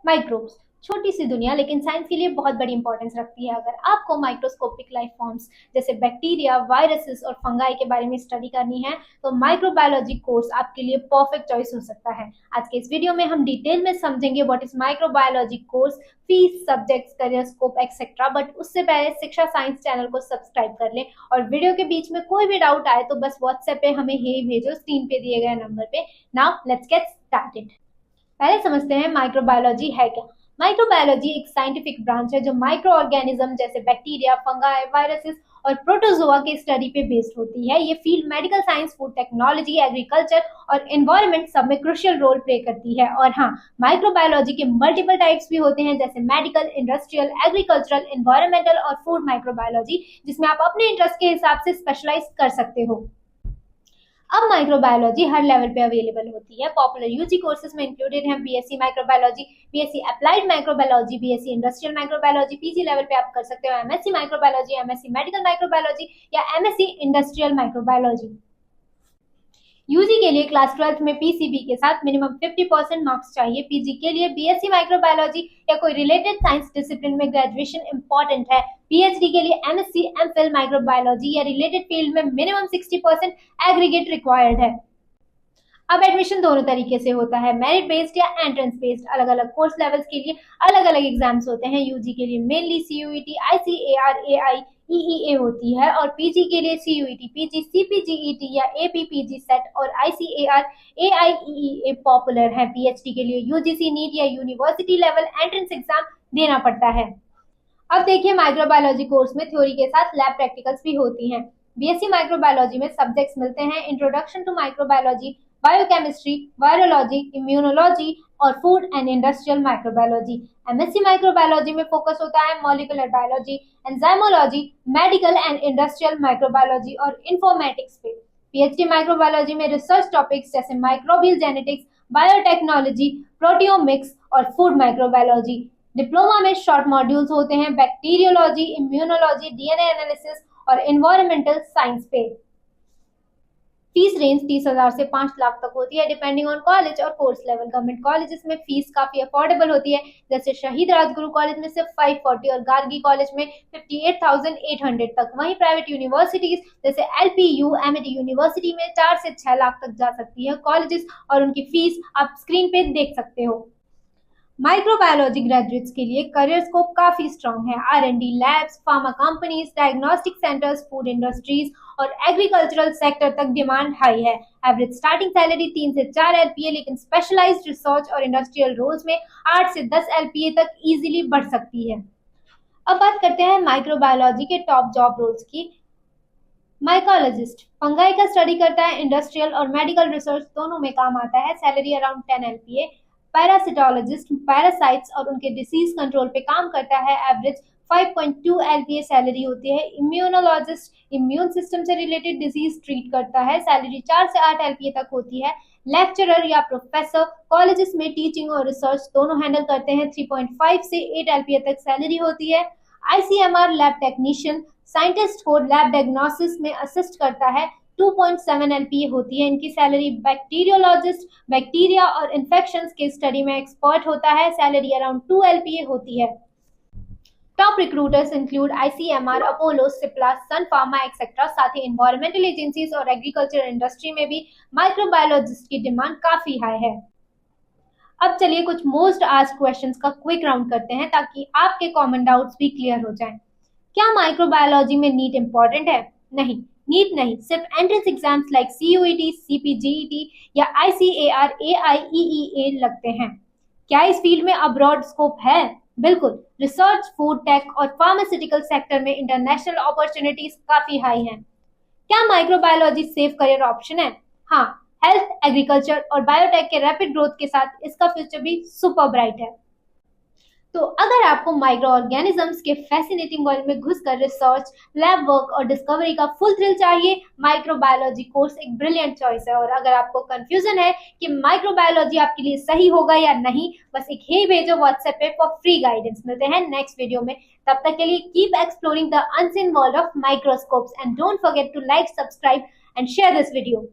Microbes, छोटी सी दुनिया लेकिन साइंस के लिए बहुत बड़ी इंपॉर्टेंस रखती है। अगर आपको माइक्रोस्कोपिक लाइफ फॉर्म्स जैसे बैक्टीरिया, वायरसेस और फंगाई के बारे में स्टडी करनी है तो माइक्रोबायोलॉजी कोर्स आपके लिए परफेक्ट चॉइस हो सकता है। आज के इस वीडियो में हम डिटेल में समझेंगे what is microbiology course, fees, subjects, career scope etcetera. But उससे पहले शिक्षा साइंस चैनल को सब्सक्राइब कर लें और वीडियो के बीच में कोई भी डाउट आए तो बस व्हाट्सएप पे हमें हे भेजो स्क्रीन पे दिए गए नंबर पे। Now let's get started. पहले समझते हैं माइक्रोबायोलॉजी है क्या। माइक्रोबायोलॉजी एक साइंटिफिक ब्रांच है जो माइक्रो ऑर्गेनिज्म जैसे बैक्टीरिया, फंगाई, वायरसेस और प्रोटोजोआ के स्टडी पे बेस्ड होती है। ये field medical science, food technology, agriculture और एनवायरनमेंट सब में क्रुशियल रोल प्ले करती है। और हाँ, माइक्रोबायोलॉजी के मल्टीपल टाइप्स भी होते हैं जैसे मेडिकल, इंडस्ट्रियल, एग्रीकल्चरल, एनवायरमेंटल और फूड माइक्रोबायोलॉजी, जिसमें आप अपने इंटरेस्ट के हिसाब से स्पेशलाइज कर सकते हो। अब माइक्रोबायोलॉजी हर लेवल पे अवेलेबल होती है। पॉपुलर यूजी कोर्सेज में इंक्लूडेड हैं BSc microbiology, BSc applied microbiology, BSc industrial microbiology. PG level पे आप कर सकते हो MSc microbiology, MSc medical microbiology या एमएससी इंडस्ट्रियल माइक्रोबायोलॉजी। यूजी के लिए क्लास 12th में पीसीबी के साथ मिनिमम 50% मार्क्स चाहिए। पीजी के लिए बीएससी माइक्रोबायोलॉजी या कोई रिलेटेड साइंस डिसिप्लिन में ग्रेजुएशन इंपॉर्टेंट है। पीएचडी के लिए एमएससी, एमफिल माइक्रोबायोलॉजी या रिलेटेड फील्ड में मिनिमम 60% एग्रीगेट रिक्वायर्ड है। अब एडमिशन दोनों तरीके से होता है, मेरिट बेस्ड या एंट्रेंस बेस्ड। अलग अलग कोर्स लेवल्स के लिए अलग अलग एग्जाम्स होते हैं। यूजी के लिए मेनली सीयूईटी, आईसीएआर, एआईईईए होती है और पीजी के लिए सीयूईटी, पीजी, सीपीजीईटी या एपीपीजी सेट और आईसीएआर, एआईईईए पॉपुलर है। पीएचडी के लिए यूजीसी नीट या यूनिवर्सिटी लेवल एंट्रेंस एग्जाम देना पड़ता है। अब देखिए, माइक्रोबायोलॉजी कोर्स में थ्योरी के साथ लैब प्रैक्टिकल्स भी होती हैं। बीएससी माइक्रोबायोलॉजी में सब्जेक्ट्स मिलते हैं introduction to microbiology, biochemistry, virology, immunology और food and industrial microbiology. MSc microbiology में फोकस होता है molecular biology, enzymology, medical and industrial microbiology और इंफॉर्मेटिक्स पे। पीएचडी माइक्रोबायोलॉजी में रिसर्च टॉपिक्स जैसे माइक्रोबियल जेनेटिक्स, बायोटेक्नोलॉजी, प्रोटियोमिक्स और फूड माइक्रोबायोलॉजी। डिप्लोमा में शॉर्ट मॉड्यूल्स होते हैं बैक्टीरियोलॉजी, इम्यूनोलॉजी, डीएनए एनालिसिस और एनवायरमेंटल साइंस पे। फीस रेंज 30,000 से 5 लाख तक होती है डिपेंडिंग ऑन कॉलेज और कोर्स लेवल। गवर्नमेंट कॉलेजेस में फीस काफी अफोर्डेबल होती है, जैसे शहीद राजगुरु कॉलेज में सिर्फ 540 और गार्गी कॉलेज में 58,800 तक। वहीं प्राइवेट यूनिवर्सिटीज जैसे एलपीयू, एमईटी यूनिवर्सिटी में 4 से 6 लाख तक जा सकती है कॉलेजेस और उनकी फीस आप स्क्रीन पे देख सकते हो। माइक्रोबायोलॉजी ग्रेजुएट्स के लिए करियर स्कोप काफी स्ट्रांग है। R and D labs, pharma companies, diagnostic centres, food industries और एग्रीकल्चरल सेक्टर तक डिमांड हाई है। एवरेज स्टार्टिंग सैलरी 3 से 4 एलपीए, लेकिन स्पेशलाइज्ड रिसर्च और इंडस्ट्रियल रोल्स में 8 से 10 एलपीए तक इजीली बढ़ सकती है। अब बात करते हैं माइक्रोबायोलॉजी के टॉप जॉब रोल्स की। माइकोलॉजिस्ट फंगाई का स्टडी करता है, इंडस्ट्रियल और मेडिकल रिसर्च दोनों में काम आता है। Salary around 10 LPA. Parasitologist parasites और उनके डिसीज कंट्रोल पे काम करता है, एवरेज 5.2 एलपीए सैलरी होती है। इम्यूनोलॉजिस्ट इम्यून सिस्टम से रिलेटेड डिजीज ट्रीट करता है, सैलरी 4 से 8 एलपीए तक होती है। लेक्चरर या प्रोफेसर कॉलेजेस में टीचिंग और रिसर्च दोनों हैंडल करते हैं, 3.5 से 8 एलपीए तक सैलरी होती है। आईसीएमआर लैब टेक्नीशियन साइंटिस्ट को लैब डायग्नोसिस में असिस्ट करता है, 2.7 एलपीए होती है इनकी सैलरी। बैक्टीरियोलॉजिस्ट बैक्टीरिया और इन्फेक्शंस के स्टडी में एक्सपर्ट होता है, सैलरी अराउंड 2 एलपीए होती है। Top recruiters include ICMR, Apollo, Cipla, Sun Pharma etcetera. साथ ही एनवायरमेंटल एजेंसीज और एग्रीकल्चर इंडस्ट्री में भी माइक्रोबायोलॉजिस्ट की डिमांड काफी हाई है। अब चलिए कुछ मोस्ट आस्क्ड क्वेश्चंस का क्विक राउंड करते हैं ताकि आपके कॉमन डाउट्स भी क्लियर हो जाएं। क्या माइक्रोबायोलॉजी में नीट इंपॉर्टेंट है? नहीं, नीट नहीं, सिर्फ एंट्रेंस एग्जाम्स लाइक सीयूईटी, सीपीजीईटी या आईसीएआर, एआईईईए लगते हैं। क्या इस फील्ड में अब्रॉड स्कोप है? बिल्कुल। रिसर्च, फूड टेक और फार्मास्यूटिकल सेक्टर में इंटरनेशनल अपॉर्चुनिटीज काफी हाई हैं। क्या माइक्रोबायोलॉजी सेफ करियर ऑप्शन है? हाँ, हेल्थ, एग्रीकल्चर और बायोटेक के रैपिड ग्रोथ के साथ इसका फ्यूचर भी सुपर ब्राइट है। तो अगर आपको माइक्रो ऑर्गेनिजम्स के फैसिनेटिंग वर्ल्ड में घुसकर रिसर्च, लैब वर्क और डिस्कवरी का फुल थ्रिल चाहिए, माइक्रोबायोलॉजी कोर्स एक ब्रिलियंट चॉइस है। और अगर आपको कंफ्यूजन है कि माइक्रोबायोलॉजी आपके लिए सही होगा या नहीं, बस एक हे भेजो व्हाट्सएप पे फॉर फ्री गाइडेंस। मिलते हैं नेक्स्ट वीडियो में, तब तक के लिए keep exploring the unseen world of microscopes and don't forget to like, subscribe and share this video.